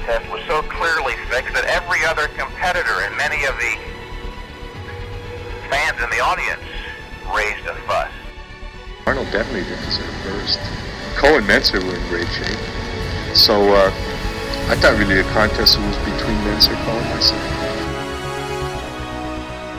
contest was so clearly fixed that every other competitor and many of the fans in the audience raised a fuss. Arnold definitely didn't deserve first. Cole and Mentzer were in great shape. So I thought really the contest was between Mentzer, Cole, and myself.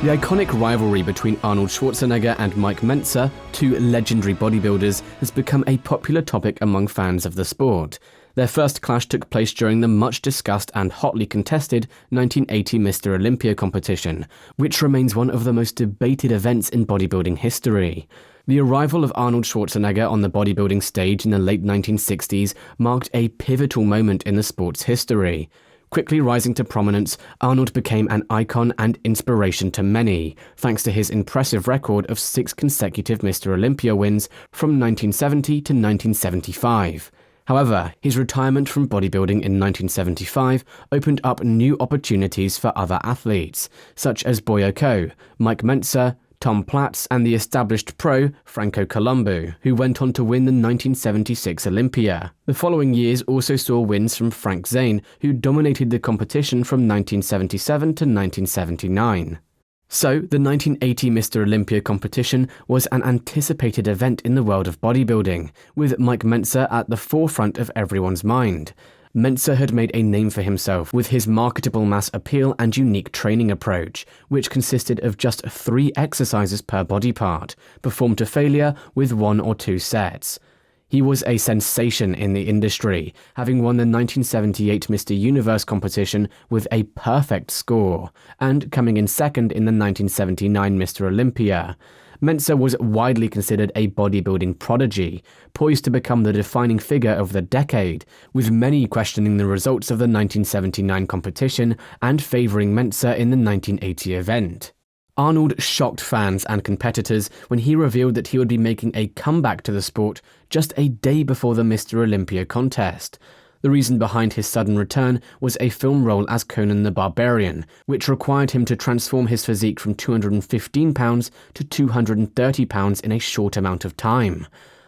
The iconic rivalry between Arnold Schwarzenegger and Mike Mentzer, two legendary bodybuilders, has become a popular topic among fans of the sport. Their first clash took place during the much-discussed and hotly contested 1980 Mr. Olympia competition, which remains one of the most debated events in bodybuilding history. The arrival of Arnold Schwarzenegger on the bodybuilding stage in the late 1960s marked a pivotal moment in the sport's history. Quickly rising to prominence, Arnold became an icon and inspiration to many, thanks to his impressive record of 6 consecutive Mr. Olympia wins from 1970 to 1975. However, his retirement from bodybuilding in 1975 opened up new opportunities for other athletes, such as Boyko, Mike Mentzer, Tom Platz, and the established pro Franco Columbu, who went on to win the 1976 Olympia. The following years also saw wins from Frank Zane, who dominated the competition from 1977 to 1979. So, the 1980 Mr. Olympia competition was an anticipated event in the world of bodybuilding, with Mike Mentzer at the forefront of everyone's mind. Mentzer had made a name for himself with his marketable mass appeal and unique training approach, which consisted of just 3 exercises per body part, performed to failure with 1 or 2 sets. He was a sensation in the industry, having won the 1978 Mr. Universe competition with a perfect score, and coming in second in the 1979 Mr. Olympia. Mentzer was widely considered a bodybuilding prodigy, poised to become the defining figure of the decade, with many questioning the results of the 1979 competition and favouring Mentzer in the 1980 event. Arnold shocked fans and competitors when he revealed that he would be making a comeback to the sport just a day before the Mr. Olympia contest. The reason behind his sudden return was a film role as Conan the Barbarian, which required him to transform his physique from 215 pounds to 230 pounds in a short amount of time.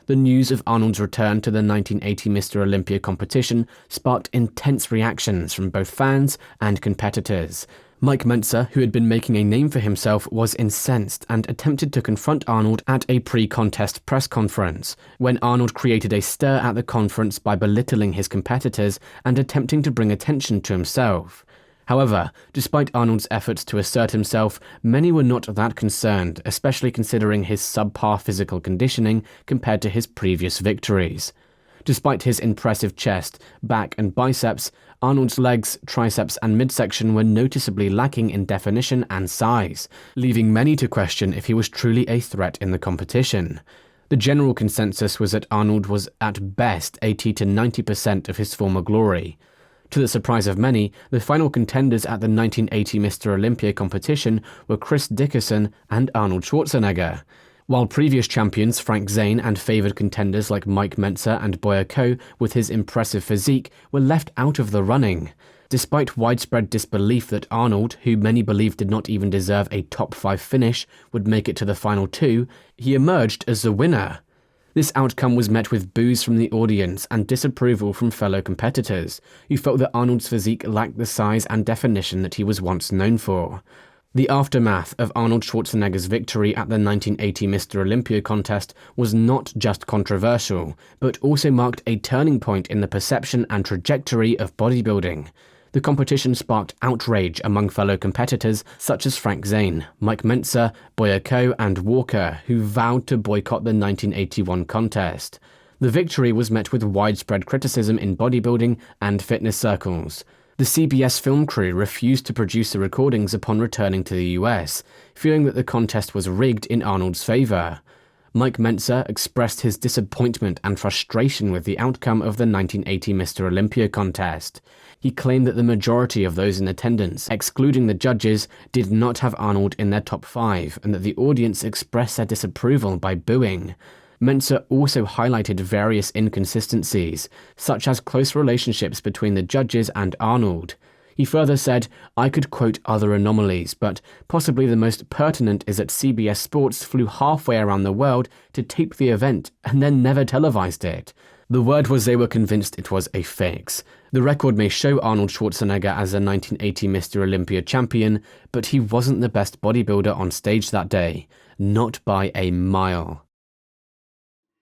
The news of Arnold's return to the 1980 Mr. Olympia competition sparked intense reactions from both fans and competitors. Mike Mentzer, who had been making a name for himself, was incensed and attempted to confront Arnold at a pre-contest press conference, when Arnold created a stir at the conference by belittling his competitors and attempting to bring attention to himself. However, despite Arnold's efforts to assert himself, many were not that concerned, especially considering his subpar physical conditioning compared to his previous victories. Despite his impressive chest, back and biceps, Arnold's legs, triceps and midsection were noticeably lacking in definition and size, leaving many to question if he was truly a threat in the competition. The general consensus was that Arnold was at best 80 to 90% of his former glory. To the surprise of many, the final contenders at the 1980 Mr. Olympia competition were Chris Dickerson and Arnold Schwarzenegger. While previous champions Frank Zane and favoured contenders like Mike Mentzer and Boyko with his impressive physique were left out of the running. Despite widespread disbelief that Arnold, who many believed did not even deserve a top 5 finish, would make it to the final 2, he emerged as the winner. This outcome was met with boos from the audience and disapproval from fellow competitors, who felt that Arnold's physique lacked the size and definition that he was once known for. The aftermath of Arnold Schwarzenegger's victory at the 1980 Mr. Olympia contest was not just controversial, but also marked a turning point in the perception and trajectory of bodybuilding. The competition sparked outrage among fellow competitors such as Frank Zane, Mike Mentzer, Boyko and Walker, who vowed to boycott the 1981 contest. The victory was met with widespread criticism in bodybuilding and fitness circles. The CBS film crew refused to produce the recordings upon returning to the US, fearing that the contest was rigged in Arnold's favour. Mike Mentzer expressed his disappointment and frustration with the outcome of the 1980 Mr. Olympia contest. He claimed that the majority of those in attendance, excluding the judges, did not have Arnold in their top 5, and that the audience expressed their disapproval by booing. Mentzer also highlighted various inconsistencies, such as close relationships between the judges and Arnold. He further said, "I could quote other anomalies, but possibly the most pertinent is that CBS Sports flew halfway around the world to tape the event and then never televised it. The word was they were convinced it was a fix. The record may show Arnold Schwarzenegger as a 1980 Mr. Olympia champion, but he wasn't the best bodybuilder on stage that day. Not by a mile.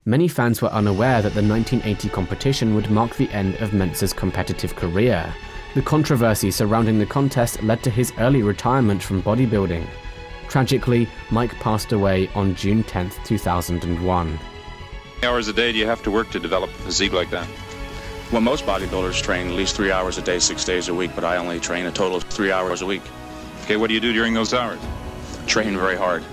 Many fans were unaware that the 1980 competition would mark the end of Mentzer's competitive career. The controversy surrounding the contest led to his early retirement from bodybuilding. Tragically, Mike passed away on June 10, 2001. How many hours a day do you have to work to develop a physique like that? Well, most bodybuilders train at least 3 hours a day, 6 days a week, but I only train a total of 3 hours a week. Okay, what do you do during those hours? Train very hard.